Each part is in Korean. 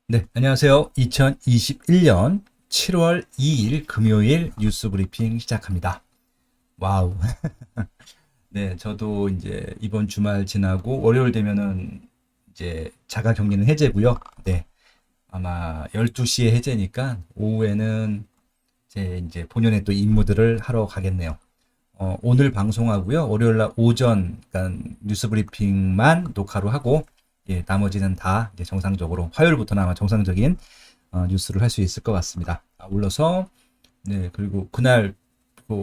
네, 안녕하세요. 2021년 7월 2일 금요일 뉴스 브리핑 시작합니다. 와우. 네, 저도 이제 이번 주말 지나고 월요일 되면은 이제 자가 격리는 해제고요. 네, 아마 12시에 해제니까 오후에는 제 이제 본연의 또 임무들을 하러 가겠네요. 오늘 방송하고요. 월요일 날 오전, 그러니까 뉴스 브리핑만 녹화로 하고, 예, 나머지는 다 이제 정상적으로, 화요일부터는 아마 정상적인 뉴스를 할 수 있을 것 같습니다. 아울러서, 네, 그리고 그날,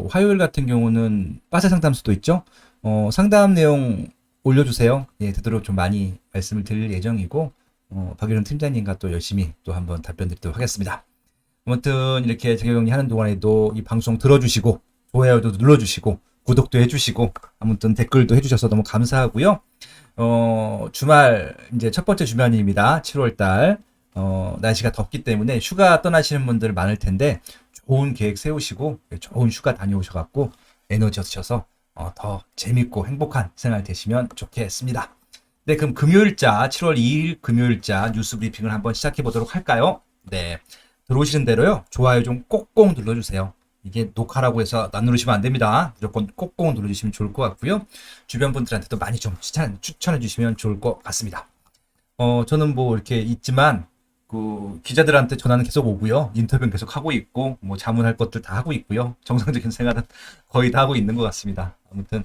화요일 같은 경우는 빠세 상담소도 있죠? 상담 내용 올려주세요. 예, 되도록 좀 많이 말씀을 드릴 예정이고, 박유련 팀장님과 또 열심히 또 한번 답변 드리도록 하겠습니다. 아무튼 이렇게 자가격리 하는 동안에도 이 방송 들어주시고 좋아요도 눌러주시고 구독도 해주시고 아무튼 댓글도 해주셔서 너무 감사하고요. 주말 이제 첫 번째 주말입니다. 7월달 날씨가 덥기 때문에 휴가 떠나시는 분들 많을 텐데 좋은 계획 세우시고 좋은 휴가 다녀오셔갖고 에너지 얻으셔서 더 재밌고 행복한 생활 되시면 좋겠습니다. 네, 그럼 금요일자 7월 2일 금요일자 뉴스 브리핑을 한번 시작해 보도록 할까요? 네. 들어오시는 대로요. 좋아요 좀 꼭꼭 눌러주세요. 이게 녹화라고 해서 안 누르시면 안 됩니다. 무조건 꼭꼭 눌러주시면 좋을 것 같고요. 주변 분들한테도 많이 좀 추천해 주시면 좋을 것 같습니다. 저는 뭐 이렇게 있지만 그 기자들한테 전화는 계속 오고요. 인터뷰는 계속 하고 있고 뭐 자문할 것들 다 하고 있고요. 정상적인 생활은 거의 다 하고 있는 것 같습니다. 아무튼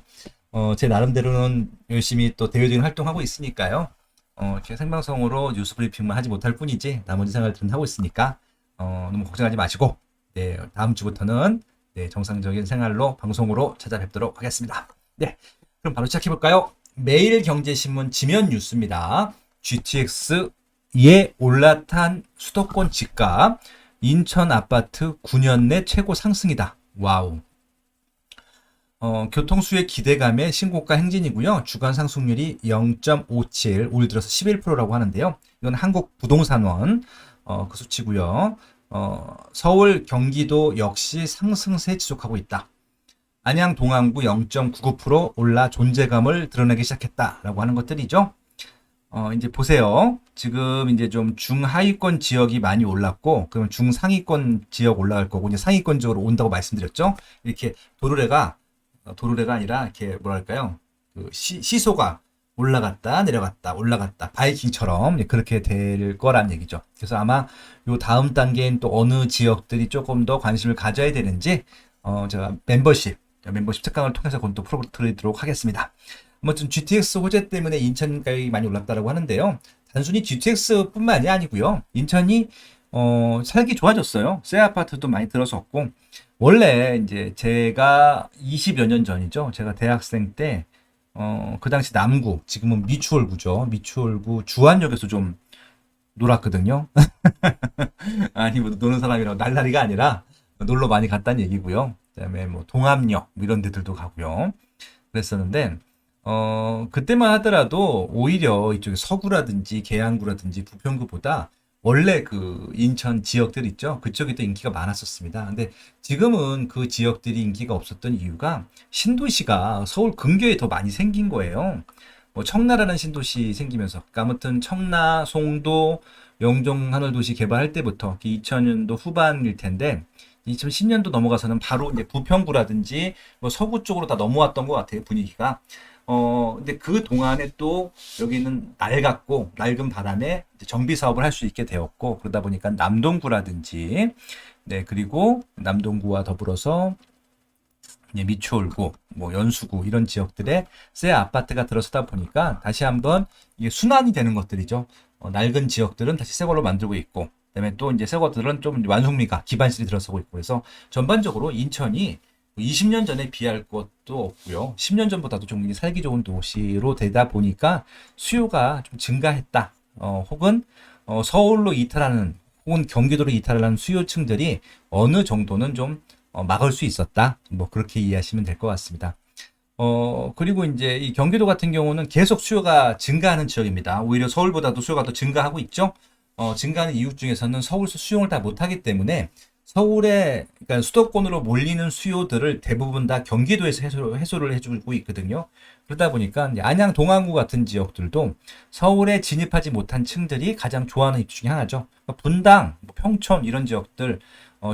제 나름대로는 열심히 또 대외적인 활동하고 있으니까요. 이렇게 생방송으로 뉴스 브리핑만 하지 못할 뿐이지 나머지 생활들은 하고 있으니까 너무 걱정하지 마시고 네, 다음 주부터는 네, 정상적인 생활로 방송으로 찾아뵙도록 하겠습니다. 네, 그럼 바로 시작해 볼까요? 매일경제신문 지면 뉴스입니다. GTX에 올라탄 수도권 집값 인천 아파트 9년 내 최고 상승이다. 와우. 교통수의 기대감에 신고가 행진이고요. 주간 상승률이 0.57, 올 들어서 11%라고 하는데요. 이건 한국부동산원 그 수치고요. 서울, 경기도 역시 상승세 지속하고 있다. 안양, 동안구 0.99% 올라 존재감을 드러내기 시작했다라고 하는 것들이죠. 이제 보세요. 지금 이제 좀 중하위권 지역이 많이 올랐고, 그러면 중상위권 지역 올라갈 거고, 이제 상위권 지역으로 온다고 말씀드렸죠. 이렇게 도르래가 아니라 이렇게 뭐랄까요? 그 시소가 올라갔다 내려갔다 올라갔다 바이킹처럼 그렇게 될 거란 얘기죠. 그래서 아마 요 다음 단계인 또 어느 지역들이 조금 더 관심을 가져야 되는지 제가 멤버십 특강을 통해서 그건 또 풀어드리도록 하겠습니다. 아무튼 GTX 호재 때문에 인천 가격이 많이 올랐다고 하는데요. 단순히 GTX뿐만이 아니고요. 인천이 살기 좋아졌어요. 새 아파트도 많이 들어섰고 원래 이제 제가 20여 년 전이죠. 제가 대학생 때 그 당시 남구, 지금은 미추홀구죠. 미추홀구 주안역에서 좀 놀았거든요. 아니, 뭐 노는 사람이라고 날라리가 아니라 놀러 많이 갔다는 얘기고요. 그다음에 뭐 동암역 뭐 이런 데들도 가고요. 그랬었는데 그때만 하더라도 오히려 이쪽에 서구라든지 계양구라든지 부평구보다 원래 그 인천 지역들 있죠. 그쪽이 또 인기가 많았었습니다. 근데 지금은 그 지역들이 인기가 없었던 이유가 신도시가 서울 근교에 더 많이 생긴 거예요. 뭐 청라라는 신도시 생기면서 그러니까 아무튼 청라, 송도, 영종 하늘도시 개발할 때부터 2000년도 후반일 텐데 2010년도 넘어가서는 바로 이제 부평구라든지 뭐 서구 쪽으로 다 넘어왔던 것 같아요, 분위기가. 근데 그 동안에 또 여기는 낡았고, 낡은 바람에 정비 사업을 할 수 있게 되었고, 그러다 보니까 남동구라든지, 네, 그리고 남동구와 더불어서 이제 미추홀구, 뭐 연수구 이런 지역들에 새 아파트가 들어서다 보니까 다시 한번 이게 순환이 되는 것들이죠. 낡은 지역들은 다시 새 걸로 만들고 있고, 그다음에 또 이제 새 것들은 좀 완성미가 기반실이 들어서고 있고, 그래서 전반적으로 인천이 20년 전에 비할 것도 없고요. 10년 전보다도 좀 살기 좋은 도시로 되다 보니까 수요가 좀 증가했다. 혹은 서울로 이탈하는 혹은 경기도로 이탈하는 수요층들이 어느 정도는 좀 막을 수 있었다. 뭐 그렇게 이해하시면 될 것 같습니다. 그리고 이제 이 경기도 같은 경우는 계속 수요가 증가하는 지역입니다. 오히려 서울보다도 수요가 더 증가하고 있죠. 증가하는 이유 중에서는 서울서 수용을 다 못하기 때문에 그러니까 수도권으로 몰리는 수요들을 대부분 다 경기도에서 해소를 해주고 있거든요. 그러다 보니까 이제 안양 동안구 같은 지역들도 서울에 진입하지 못한 층들이 가장 좋아하는 입지 중에 하나죠. 그러니까 분당, 뭐 평촌 이런 지역들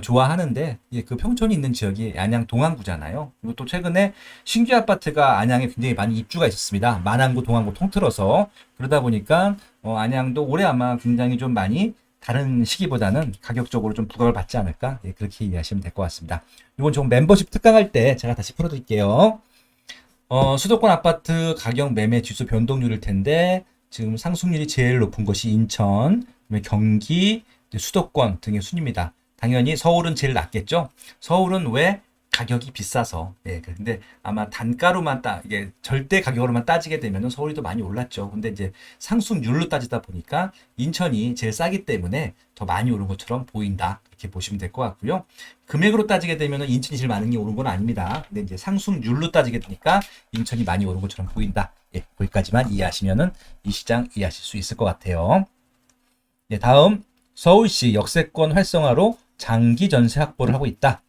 좋아하는데 그 평촌이 있는 지역이 안양 동안구잖아요. 그리고 또 최근에 신규 아파트가 안양에 굉장히 많이 입주가 있었습니다. 만안구, 동안구 통틀어서 그러다 보니까 안양도 올해 아마 굉장히 좀 많이 다른 시기보다는 가격적으로 좀 부각을 받지 않을까? 예, 그렇게 이해하시면 될 것 같습니다. 이건 좀 멤버십 특강할 때 제가 다시 풀어드릴게요. 수도권 아파트 가격 매매 지수 변동률일 텐데 지금 상승률이 제일 높은 것이 인천, 그다음에 경기, 수도권 등의 순입니다. 당연히 서울은 제일 낮겠죠. 서울은 왜? 가격이 비싸서. 예, 근데 아마 단가로만 이게 절대 가격으로만 따지게 되면 서울이 더 많이 올랐죠. 근데 이제 상승률로 따지다 보니까 인천이 제일 싸기 때문에 더 많이 오른 것처럼 보인다. 이렇게 보시면 될 것 같고요. 금액으로 따지게 되면 인천이 제일 많은 게 오른 건 아닙니다. 근데 이제 상승률로 따지게 되니까 인천이 많이 오른 것처럼 보인다. 예, 거기까지만 이해하시면은 이 시장 이해하실 수 있을 것 같아요. 예, 다음 서울시 역세권 활성화로 장기 전세 확보를 하고 있다.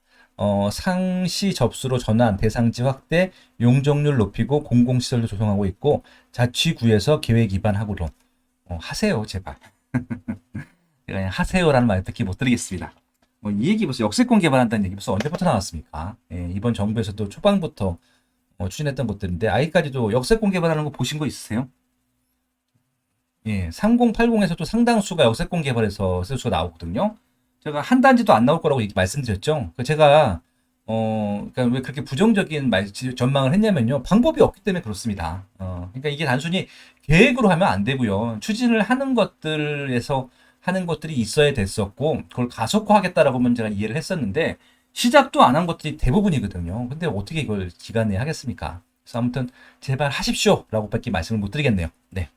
상시 접수로 전환, 대상지 확대, 용적률 높이고 공공시설도 조성하고 있고 자치구에서 계획 위반 하고로 하세요 제발. 그냥 하세요라는 말 특히 못 드리겠습니다. 이 얘기 벌써 역세권 개발한다는 얘기 벌써 언제부터 나왔습니까? 예, 이번 정부에서도 초반부터 추진했던 것들인데 아직까지도 역세권 개발하는 거 보신 거 있으세요? 예, 3080에서도 상당수가 역세권 개발해서 세수가 나오거든요. 제가 한 단지도 안 나올 거라고 말씀드렸죠. 제가 그러니까 왜 그렇게 부정적인 전망을 했냐면요. 방법이 없기 때문에 그렇습니다. 그러니까 이게 단순히 계획으로 하면 안 되고요. 추진을 하는 것들에서 하는 것들이 있어야 됐었고, 그걸 가속화하겠다라고만 제가 이해를 했었는데, 시작도 안 한 것들이 대부분이거든요. 근데 어떻게 이걸 기간 내에 하겠습니까? 그래서 아무튼 제발 하십시오. 라고 밖에 말씀을 못 드리겠네요. 네.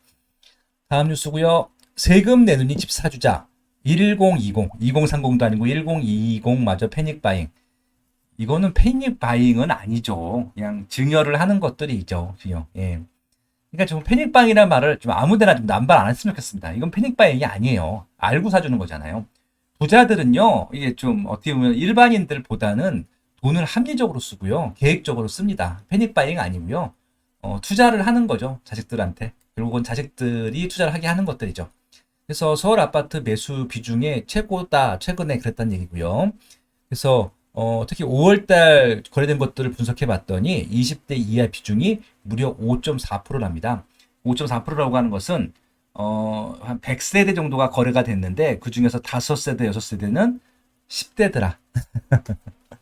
다음 뉴스고요. 세금 내놓니 집 사주자. 1020, 2030도 아니고 1020마저 패닉 바잉. 이거는 패닉 바잉은 아니죠. 그냥 증여를 하는 것들이죠. 증여. 예. 그러니까 좀 패닉 바잉이라는 말을 좀 아무데나 좀 남발 안 했으면 좋겠습니다. 이건 패닉 바잉이 아니에요. 알고 사주는 거잖아요. 부자들은요, 이게 좀 어떻게 보면 일반인들보다는 돈을 합리적으로 쓰고요. 계획적으로 씁니다. 패닉 바잉 아니고요. 투자를 하는 거죠. 자식들한테. 결국은 자식들이 투자를 하게 하는 것들이죠. 그래서 서울 아파트 매수 비중의 최고다. 최근에 그랬다는 얘기고요. 그래서 특히 5월달 거래된 것들을 분석해 봤더니 20대 이하 비중이 무려 5.4%랍니다. 5.4%라고 하는 것은 한 100세대 정도가 거래가 됐는데 그 중에서 5세대, 6세대는 10대더라.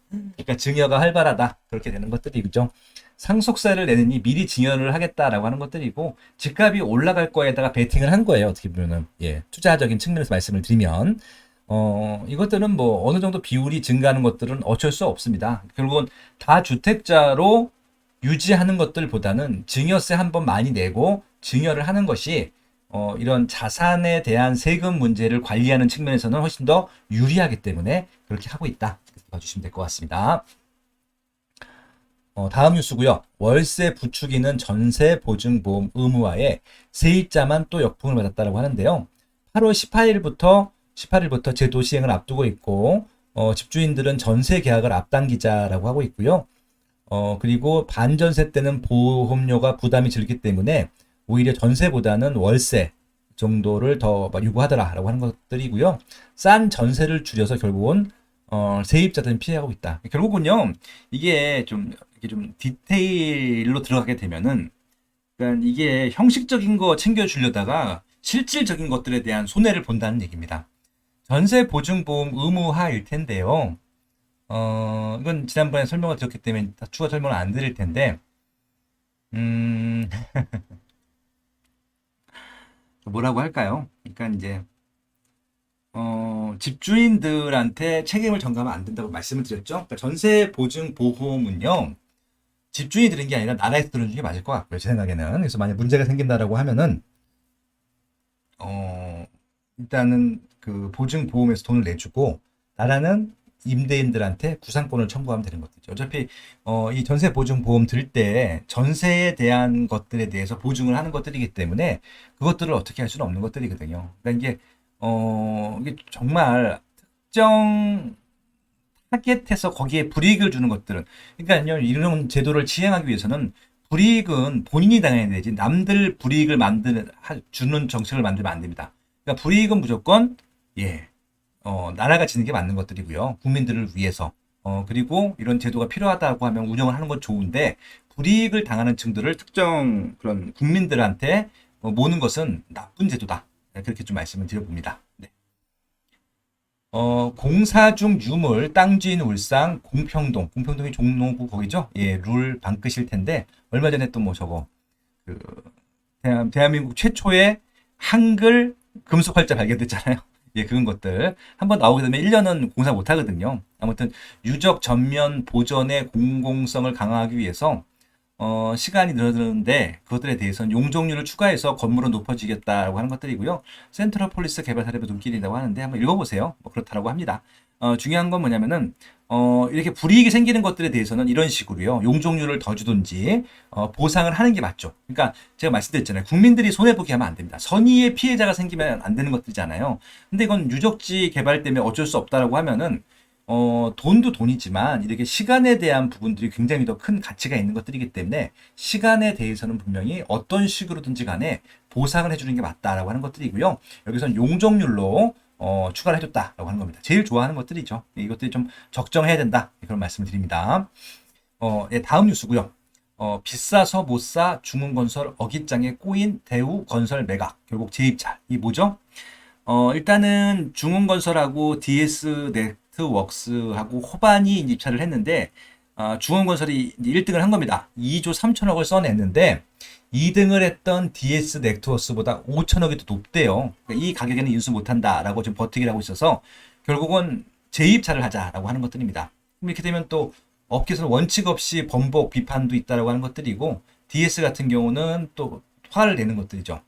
그러니까 증여가 활발하다. 그렇게 되는 것들이죠. 상속세를 내느니 미리 증여를 하겠다라고 하는 것들이고 집값이 올라갈 거에다가 베팅을 한 거예요. 어떻게 보면은 예, 투자적인 측면에서 말씀을 드리면 이것들은 뭐 어느 정도 비율이 증가하는 것들은 어쩔 수 없습니다. 결국은 다주택자로 유지하는 것들보다는 증여세 한번 많이 내고 증여를 하는 것이 이런 자산에 대한 세금 문제를 관리하는 측면에서는 훨씬 더 유리하기 때문에 그렇게 하고 있다. 봐주시면 될 것 같습니다. 다음 뉴스고요. 월세 부추기는 전세보증보험 의무화에 세입자만 또 역풍을 맞았다고 하는데요. 8월 18일부터 제도 시행을 앞두고 있고 집주인들은 전세 계약을 앞당기자라고 하고 있고요. 그리고 반전세 때는 보험료가 부담이 들기 때문에 오히려 전세보다는 월세 정도를 더 요구하더라라고 하는 것들이고요. 싼 전세를 줄여서 결국은 세입자들은 피해가고 있다. 결국은요, 이게 좀 디테일로 들어가게 되면은, 그러니까 이게 형식적인 거 챙겨주려다가 실질적인 것들에 대한 손해를 본다는 얘기입니다. 전세 보증보험 의무화일 텐데요. 이건 지난번에 설명을 드렸기 때문에 추가 설명을 안 드릴 텐데, 뭐라고 할까요? 그러니까 이제, 집주인들한테 책임을 전가하면 안 된다고 말씀을 드렸죠. 그러니까 전세 보증 보험은요, 집주인이 들은 게 아니라 나라에서 들어준 게 맞을 것 같고요. 제 생각에는. 그래서 만약 문제가 생긴다라고 하면은, 일단은 그 보증 보험에서 돈을 내주고, 나라는 임대인들한테 구상권을 청구하면 되는 것들이죠. 어차피, 이 전세 보증 보험 들 때 전세에 대한 것들에 대해서 보증을 하는 것들이기 때문에 그것들을 어떻게 할 수는 없는 것들이거든요. 그러니까 이게 정말 특정 타겟해서 거기에 불이익을 주는 것들은, 그러니까 이런 제도를 시행하기 위해서는 불이익은 본인이 당해야 되지 남들 불이익을 주는 정책을 만들면 안 됩니다. 그러니까 불이익은 무조건 나라가 지는 게 맞는 것들이고요. 국민들을 위해서. 그리고 이런 제도가 필요하다고 하면 운영을 하는 건 좋은데 불이익을 당하는 층들을 특정 그런 국민들한테 모는 것은 나쁜 제도다. 그렇게 좀 말씀을 드려봅니다. 네. 공사 중 유물, 땅 주인 울상, 공평동이 종로구 거기죠? 예, 룰 방끝일 텐데, 얼마 전에 또 뭐 저거, 그, 대한민국 최초의 한글 금속 활자 발견됐잖아요. 예, 그런 것들. 한번 나오게 되면 1년은 공사 못 하거든요. 아무튼, 유적 전면 보전의 공공성을 강화하기 위해서, 시간이 늘어드는데 그것들에 대해서는 용적률을 추가해서 건물은 높아지겠다라고 하는 것들이고요. 센트럴 폴리스 개발 사례비 눈길이라고 하는데 한번 읽어보세요. 뭐 그렇다라고 합니다. 중요한 건 뭐냐면은 이렇게 불이익이 생기는 것들에 대해서는 이런 식으로요. 용적률을 더 주든지 보상을 하는 게 맞죠. 그러니까 제가 말씀드렸잖아요. 국민들이 손해보게 하면 안 됩니다. 선의의 피해자가 생기면 안 되는 것들이잖아요. 근데 이건 유적지 개발 때문에 어쩔 수 없다라고 하면은 돈도 돈이지만 이렇게 시간에 대한 부분들이 굉장히 더 큰 가치가 있는 것들이기 때문에 시간에 대해서는 분명히 어떤 식으로든지 간에 보상을 해주는 게 맞다라고 하는 것들이고요. 여기서는 용적률로 추가를 해줬다라고 하는 겁니다. 제일 좋아하는 것들이죠. 이것들이 좀 적정해야 된다. 그런 말씀을 드립니다. 다음 뉴스고요. 비싸서 못 사 중흥건설 어깃장에 꼬인 대우건설 매각 결국 재입찰. 이 뭐죠? 일단은 중흥건설하고 DS 넥트웍스하고 호반이 입찰을 했는데 중흥건설이 1등을 한 겁니다. 2조 3천억을 써냈는데 2등을 했던 DS 넥트웍스보다 5천억이 더 높대요. 그러니까 이 가격에는 인수 못한다라고 지금 버티기를 하고 있어서 결국은 재입찰을 하자라고 하는 것들입니다. 그럼 이렇게 되면 또 업계에서는 원칙 없이 번복 비판도 있다라고 하는 것들이고 DS 같은 경우는 또 화를 내는 것들이죠.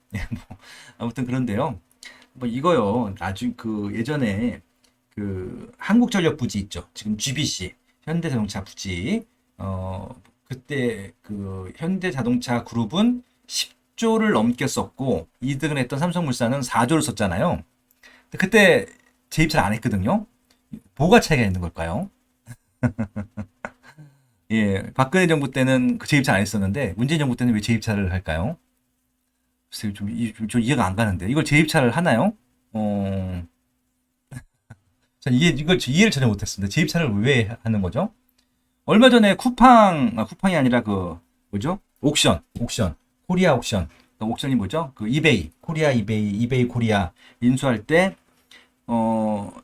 아무튼 그런데요. 뭐 이거요. 나중 예전에 한국전력 부지 있죠. 지금 GBC 현대자동차 부지. 그때 현대자동차 그룹은 10조를 넘게 썼고 2등을 했던 삼성물산은 4조를 썼잖아요. 그때 재입찰 안 했거든요. 뭐가 차이가 있는 걸까요? 예, 박근혜 정부 때는 재입찰 안 했었는데 문재인 정부 때는 왜 재입찰을 할까요? 좀 이해가 안 가는데 이걸 재입찰을 하나요? 이걸 이해를 전혀 못했습니다. 재입찰을 왜 하는 거죠? 얼마 전에 쿠팡이 아니라 뭐죠? 옥션, 코리아 옥션. 옥션이 뭐죠? 이베이, 이베이 코리아 인수할 때,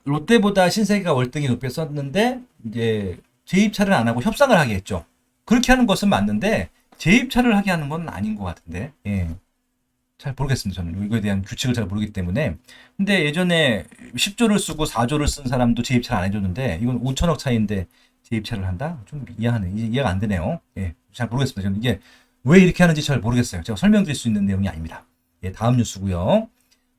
롯데보다 신세계가 월등히 높게 썼는데, 이제, 재입찰을 안 하고 협상을 하게 했죠. 그렇게 하는 것은 맞는데, 재입찰을 하게 하는 건 아닌 것 같은데, 예. 잘 모르겠습니다. 저는 이거에 대한 규칙을 잘 모르기 때문에. 근데 예전에 10조를 쓰고 4조를 쓴 사람도 재입찰 안 해줬는데, 이건 5천억 차이인데, 재입찰을 한다? 좀 이해가 안 되네요. 예, 잘 모르겠습니다. 저는 이게 왜 이렇게 하는지 잘 모르겠어요. 제가 설명드릴 수 있는 내용이 아닙니다. 예, 다음 뉴스고요.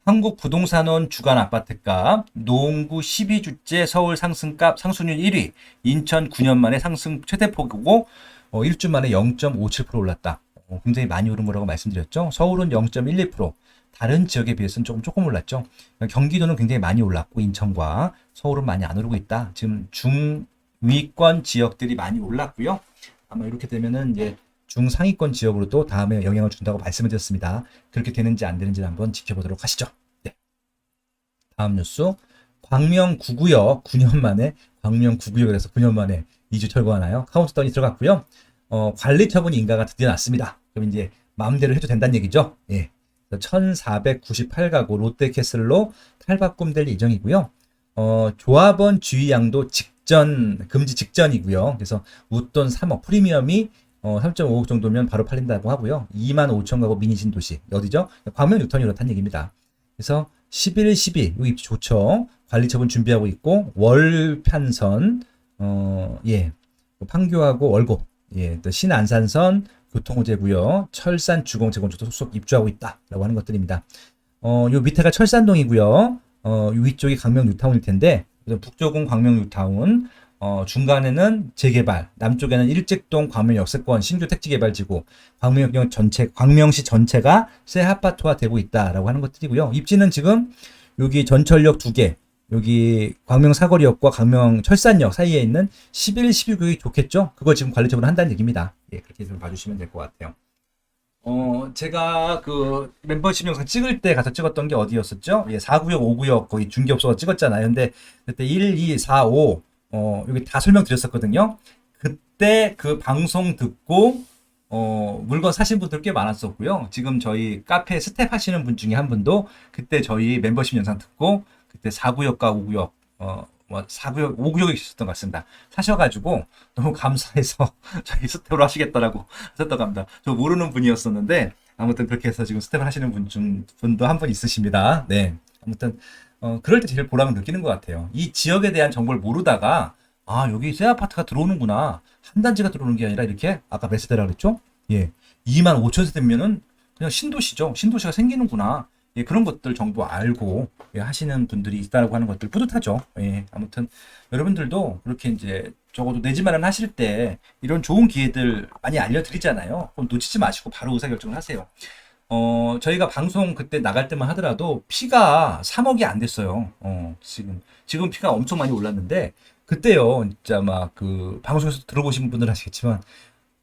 한국부동산원 주간 아파트값 노원구 12주째 서울 상승값 상승률 1위, 인천 9년 만에 상승 최대폭이고 1주 만에 0.57% 올랐다. 굉장히 많이 오른 거라고 말씀드렸죠. 서울은 0.12%, 다른 지역에 비해서는 조금 올랐죠. 경기도는 굉장히 많이 올랐고 인천과 서울은 많이 안 오르고 있다. 지금 중위권 지역들이 많이 올랐고요. 아마 이렇게 되면은 이제 중상위권 지역으로도 다음에 영향을 준다고 말씀을 드렸습니다. 그렇게 되는지 안 되는지 한번 지켜보도록 하시죠. 네. 다음 뉴스. 광명 9구역 9년 만에 광명 9구역에서 9년 만에 2주 철거하나요? 카운트다운이 들어갔고요. 관리 처분 인가가 드디어 났습니다. 그럼 이제 마음대로 해도 된다는 얘기죠. 예. 1498가구 롯데캐슬로 탈바꿈될 예정이고요. 조합원 주의양도 금지 직전이고요. 그래서 웃돈 3억, 프리미엄이 3.5억 정도면 바로 팔린다고 하고요. 2만 5천 가구 미니 신도시. 어디죠? 광명 뉴턴이 그렇다는 얘기입니다. 그래서 11, 12, 여기 입지 좋죠. 관리 처분 준비하고 있고, 월편선, 판교하고 월곡, 또 신안산선, 교통호재고요. 철산 주공 재건축도 속속 입주하고 있다라고 하는 것들입니다. 요 밑에가 철산동이고요. 위쪽이 광명 뉴타운일 텐데, 북쪽은 광명 뉴타운, 중간에는 재개발, 남쪽에는 일직동 광명 역세권 신규 택지 개발지구, 광명시 전체가 새 아파트화 되고 있다라고 하는 것들이고요. 입지는 지금 여기 전철역 2개, 여기 광명 사거리역과 광명 철산역 사이에 있는 11, 12구역이 좋겠죠? 그걸 지금 관리적으로 한다는 얘기입니다. 예, 그렇게 좀 봐주시면 될 것 같아요. 제가 그 멤버십 영상 찍을 때 가서 찍었던 게 어디였었죠? 예, 4구역, 5구역 거기 중개업소가 찍었잖아요. 근데 그때 1, 2, 4, 5 여기 다 설명드렸었거든요. 그때 그 방송 듣고 물건 사신 분들 꽤 많았었고요. 지금 저희 카페 스텝 하시는 분 중에 한 분도 그때 저희 멤버십 영상 듣고 그때 4구역과 5구역 4구역, 5구역에 있었던 것 같습니다. 사셔가지고 너무 감사해서 저희 스텝으로 하시겠다라고 하셨다고 합니다. 저 모르는 분이었었는데 아무튼 그렇게 해서 지금 스텝을 하시는 분도 한 분 있으십니다. 네. 아무튼 그럴 때 제일 보람을 느끼는 것 같아요. 이 지역에 대한 정보를 모르다가 여기 새 아파트가 들어오는구나. 한 단지가 들어오는 게 아니라 이렇게 아까 몇 세대라 그랬죠? 예. 2만 5천 세대면은 그냥 신도시죠. 신도시가 생기는구나. 예, 그런 것들 정보 알고 예, 하시는 분들이 있다라고 하는 것들 뿌듯하죠. 예, 아무튼 여러분들도 그렇게 이제 적어도 내 집 마련 하실 때 이런 좋은 기회들 많이 알려드리잖아요. 그럼 놓치지 마시고 바로 의사결정을 하세요. 저희가 방송 그때 나갈 때만 하더라도 피가 3억이 안 됐어요. 지금 피가 엄청 많이 올랐는데 그때요, 진짜 막 그 방송에서 들어보신 분들 아시겠지만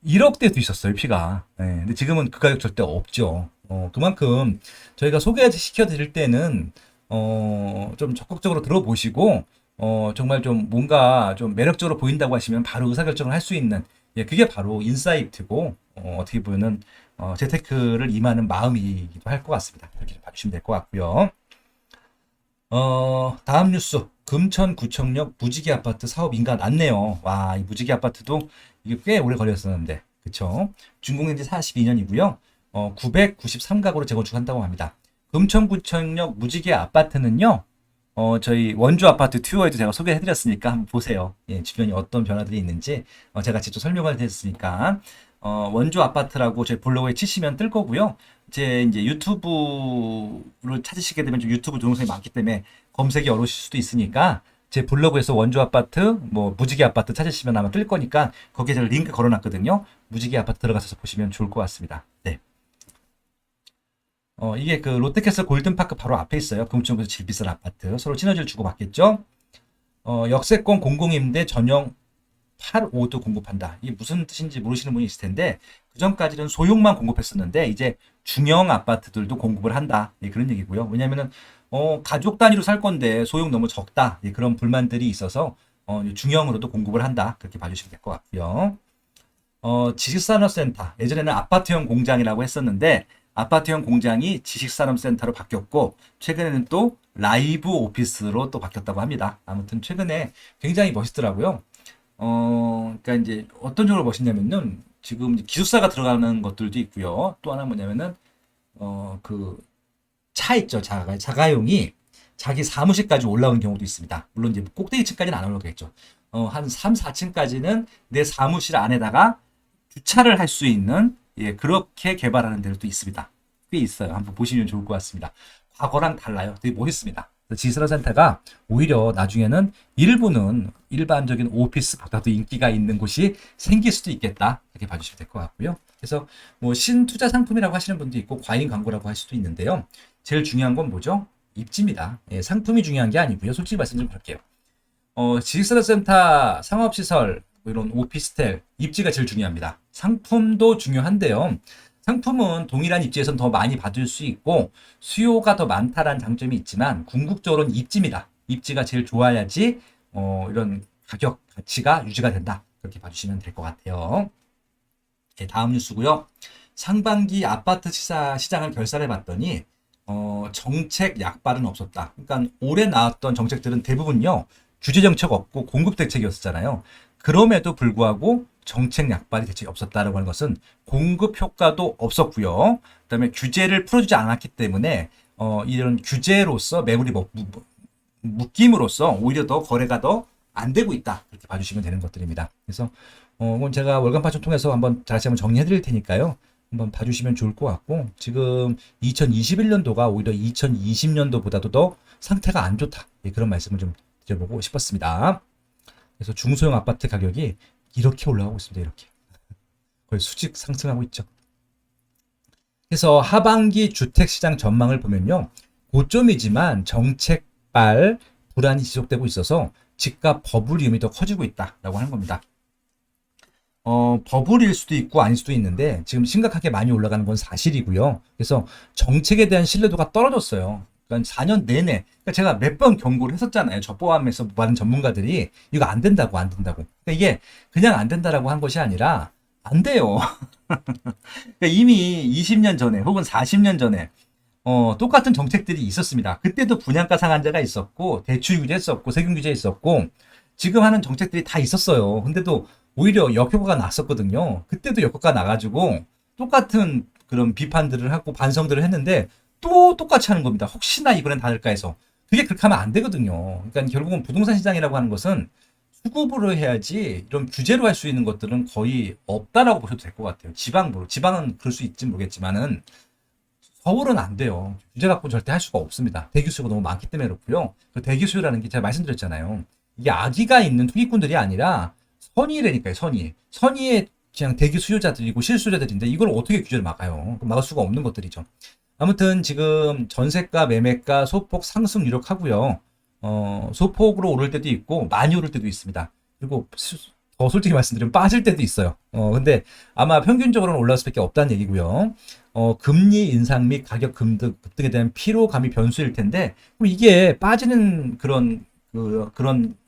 1억대도 있었어요, 피가. 예, 근데 지금은 그 가격 절대 없죠. 그만큼 저희가 소개시켜 드릴 때는, 좀 적극적으로 들어보시고, 정말 좀 뭔가 좀 매력적으로 보인다고 하시면 바로 의사결정을 할 수 있는, 예, 그게 바로 인사이트고, 어떻게 보면은, 재테크를 임하는 마음이기도 할 것 같습니다. 이렇게 좀 봐주시면 될 것 같고요. 다음 뉴스. 금천구청역 무지개 아파트 사업 인가 났네요. 와, 이 무지개 아파트도 이게 꽤 오래 걸렸었는데, 그쵸? 준공된 지 42년이고요. 993가구로 재건축한다고 합니다. 금천구청역 무지개 아파트는요, 저희 원주 아파트 튜어에도 제가 소개해드렸으니까 한번 보세요. 예, 주변이 어떤 변화들이 있는지, 제가 직접 설명을 드렸으니까, 원주 아파트라고 제 블로그에 치시면 뜰 거고요. 제 이제 유튜브를 찾으시게 되면 좀 유튜브 동영상이 많기 때문에 검색이 어려우실 수도 있으니까 제 블로그에서 원주 아파트, 뭐 무지개 아파트 찾으시면 아마 뜰 거니까 거기에 제가 링크 걸어놨거든요. 무지개 아파트 들어가서 보시면 좋을 것 같습니다. 네. 이게 그 롯데캐슬 골든파크 바로 앞에 있어요. 금천구에서 제일 비싼 아파트. 서로 시너지를 주고받겠죠. 역세권 공공임대 전용 8호도 공급한다. 이게 무슨 뜻인지 모르시는 분이 있을 텐데 그 전까지는 소형만 공급했었는데 이제 중형 아파트들도 공급을 한다. 예, 그런 얘기고요. 왜냐면은 가족 단위로 살 건데 소형 너무 적다. 예, 그런 불만들이 있어서 중형으로도 공급을 한다. 그렇게 봐주시면 될 것 같고요. 지식산업센터. 예전에는 아파트형 공장이라고 했었는데 아파트형 공장이 지식산업센터로 바뀌었고 최근에는 또 라이브 오피스로 또 바뀌었다고 합니다. 아무튼 최근에 굉장히 멋있더라고요. 그러니까 이제 어떤 쪽으로 멋있냐면은 지금 기숙사가 들어가는 것들도 있고요. 또 하나 뭐냐면은 그 차 있죠. 자가용이 자기 사무실까지 올라오는 경우도 있습니다. 물론 이제 꼭대기층까지는 안 올라오겠죠. 한 3, 4층까지는 내 사무실 안에다가 주차를 할 수 있는 예, 그렇게 개발하는 데도 있습니다. 꽤 있어요. 한번 보시면 좋을 것 같습니다. 과거랑 달라요. 되게 멋있습니다. 지스라센터가 오히려 나중에는 일부는 일반적인 오피스보다도 인기가 있는 곳이 생길 수도 있겠다. 이렇게 봐주시면 될 것 같고요. 그래서 뭐 신투자 상품이라고 하시는 분도 있고 과잉 광고라고 할 수도 있는데요. 제일 중요한 건 뭐죠? 입지입니다. 예, 상품이 중요한 게 아니고요. 솔직히 말씀 좀 드릴게요. 지식산업센터, 상업시설, 뭐 이런 오피스텔, 입지가 제일 중요합니다. 상품도 중요한데요. 상품은 동일한 입지에선 더 많이 받을 수 있고 수요가 더 많다라는 장점이 있지만 궁극적으로는 입지입니다. 입지가 제일 좋아야지 이런 가격 가치가 유지가 된다. 그렇게 봐주시면 될 것 같아요. 네, 다음 뉴스고요. 상반기 아파트 시장을 결산해 봤더니 정책 약발은 없었다. 그러니까 올해 나왔던 정책들은 대부분요. 규제 정책 없고 공급 대책이었잖아요. 그럼에도 불구하고 정책 약발이 대책이 없었다라고 하는 것은 공급 효과도 없었고요. 그다음에 규제를 풀어주지 않았기 때문에 이런 규제로서 매물이 묶임으로써 오히려 더 거래가 더 안 되고 있다. 그렇게 봐주시면 되는 것들입니다. 그래서 이건 제가 월간 파츠 통해서 한번 다시 한번 정리해 드릴 테니까요. 한번 봐주시면 좋을 것 같고 지금 2021년도가 오히려 2020년도보다도 더 상태가 안 좋다. 예, 그런 말씀을 좀 드려보고 싶었습니다. 그래서 중소형 아파트 가격이 이렇게 올라가고 있습니다. 이렇게 거의 수직 상승하고 있죠. 그래서 하반기 주택시장 전망을 보면요. 고점이지만 정책발 불안이 지속되고 있어서 집값 버블 위험이 더 커지고 있다라고 하는 겁니다. 버블일 수도 있고 아닐 수도 있는데 지금 심각하게 많이 올라가는 건 사실이고요. 그래서 정책에 대한 신뢰도가 떨어졌어요. 그러니까 4년 내내, 그러니까 제가 몇 번 경고를 했었잖아요. 저 포함해서 많은 전문가들이 이거 안 된다고, 안 된다고. 그러니까 이게 그냥 안 된다라고 한 것이 아니라 안 돼요. 그러니까 이미 20년 전에 혹은 40년 전에 똑같은 정책들이 있었습니다. 그때도 분양가 상한제가 있었고, 대출 규제 있었고, 세금 규제 있었고, 지금 하는 정책들이 다 있었어요. 근데도 오히려 역효과가 났었거든요. 그때도 역효과가 나가지고, 똑같은 그런 비판들을 하고 반성들을 했는데, 또 똑같이 하는 겁니다. 혹시나 이번엔 다를까 해서. 그게 그렇게 하면 안 되거든요. 그러니까 결국은 부동산 시장이라고 하는 것은 수급으로 해야지 이런 규제로 할 수 있는 것들은 거의 없다라고 보셔도 될 것 같아요. 지방은 그럴 수 있지 모르겠지만은, 서울은 안 돼요. 규제 갖고 절대 할 수가 없습니다. 대기 수요가 너무 많기 때문에 그렇고요. 그 대기 수요라는 게 제가 말씀드렸잖아요. 이게 아기가 있는 투기꾼들이 아니라 선의라니까요. 선의의 그냥 대기 수요자들이고 실수요자들인데 이걸 어떻게 규제를 막아요? 막을 수가 없는 것들이죠. 아무튼 지금 전세가, 매매가 소폭 상승 유력하고요. 소폭으로 오를 때도 있고 많이 오를 때도 있습니다. 그리고 더 솔직히 말씀드리면 빠질 때도 있어요. 근데 아마 평균적으로는 올라올 수밖에 없다는 얘기고요. 금리 인상 및 가격 급등에 대한 피로감이 변수일 텐데, 그럼 이게 빠지는 그런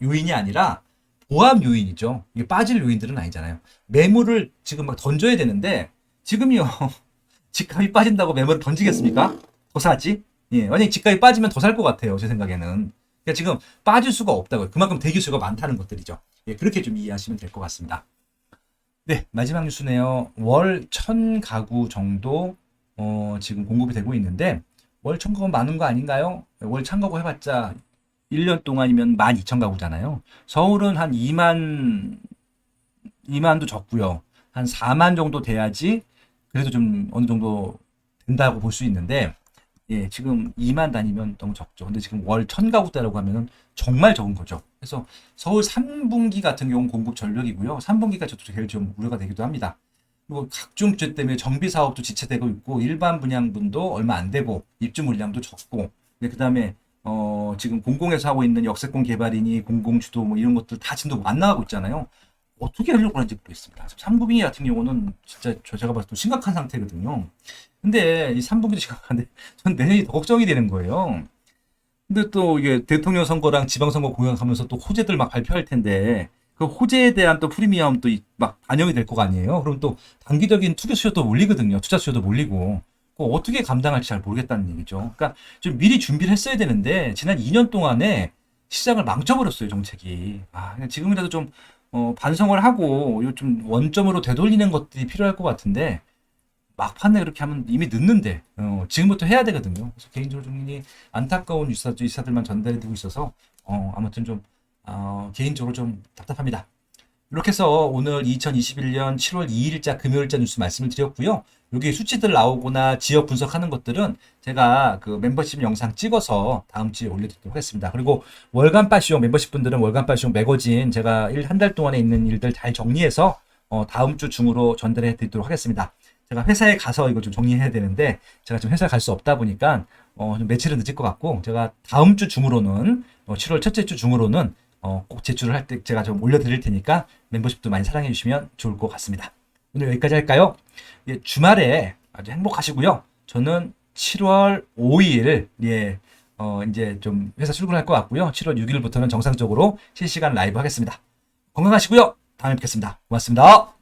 요인이 아니라 보합 요인이죠. 이게 빠질 요인들은 아니잖아요. 매물을 지금 막 던져야 되는데, 지금요, 집값이 빠진다고 매물을 던지겠습니까? 더 사지? 예, 만약에 집값이 빠지면 더 살 것 같아요. 제 생각에는. 그러니까 지금 빠질 수가 없다고요. 그만큼 대기수가 많다는 것들이죠. 예, 그렇게 좀 이해하시면 될 것 같습니다. 네, 마지막 뉴스네요. 월 1000가구 정도 지금 공급이 되고 있는데 월 1000가구 많은 거 아닌가요? 월 1000가구 해봤자 1년 동안이면 12,000가구잖아요. 서울은 한 2만도 적고요. 한 4만 정도 돼야지 그래도 좀 어느 정도 된다고 볼 수 있는데 예, 지금 2만 단위면 너무 적죠. 근데 지금 월 1000가구대라고 하면은 정말 적은 거죠. 그래서 서울 3분기 같은 경우는 공급 전력이고요. 3분기가 저도 제일 좀 우려가 되기도 합니다. 그리고 각종 규제 때문에 정비 사업도 지체되고 있고 일반 분양분도 얼마 안 되고 입주 물량도 적고 그 다음에 지금 공공에서 하고 있는 역세권 개발이니 공공주도 뭐 이런 것들 다 지금도 안 나가고 있잖아요. 어떻게 하려고 하는지 모르겠습니다. 3분기 같은 경우는 진짜 제가 봤을 때 심각한 상태거든요. 근데 이 3분기도 심각한데 전 내년이 더 걱정이 되는 거예요. 근데 또 이게 대통령 선거랑 지방선거 공약하면서 또 호재들 막 발표할 텐데 그 호재에 대한 또 프리미엄 또 막 반영이 될 거가 아니에요. 그럼 또 단기적인 투기 수요도 몰리거든요. 투자 수요도 몰리고. 그거 어떻게 감당할지 잘 모르겠다는 얘기죠. 그러니까 좀 미리 준비를 했어야 되는데 지난 2년 동안에 시장을 망쳐버렸어요, 정책이. 지금이라도 좀 반성을 하고 좀 원점으로 되돌리는 것들이 필요할 것 같은데 막판에 그렇게 하면 이미 늦는데 지금부터 해야 되거든요. 그래서 개인적으로 좀 안타까운 유사들만 전달해드리고 있어서 아무튼 좀 개인적으로 좀 답답합니다. 이렇게 해서 오늘 2021년 7월 2일자 금요일자 뉴스 말씀을 드렸고요. 여기 수치들 나오거나 지역 분석하는 것들은 제가 그 멤버십 영상 찍어서 다음 주에 올려드리도록 하겠습니다. 그리고 월간바 시용 멤버십 분들은 월간바 시용 매거진 제가 한 달 동안에 있는 일들 잘 정리해서 다음 주 중으로 전달해 드리도록 하겠습니다. 제가 회사에 가서 이거 좀 정리해야 되는데 제가 지금 회사에 갈 수 없다 보니까 좀 며칠은 늦을 것 같고 제가 다음 주 중으로는 7월 첫째 주 중으로는 꼭 제출을 할 때 제가 좀 올려드릴 테니까 멤버십도 많이 사랑해 주시면 좋을 것 같습니다. 오늘 여기까지 할까요? 예, 주말에 아주 행복하시고요. 저는 7월 5일 이제 좀 회사 출근할 것 같고요. 7월 6일부터는 정상적으로 실시간 라이브 하겠습니다. 건강하시고요. 다음에 뵙겠습니다. 고맙습니다.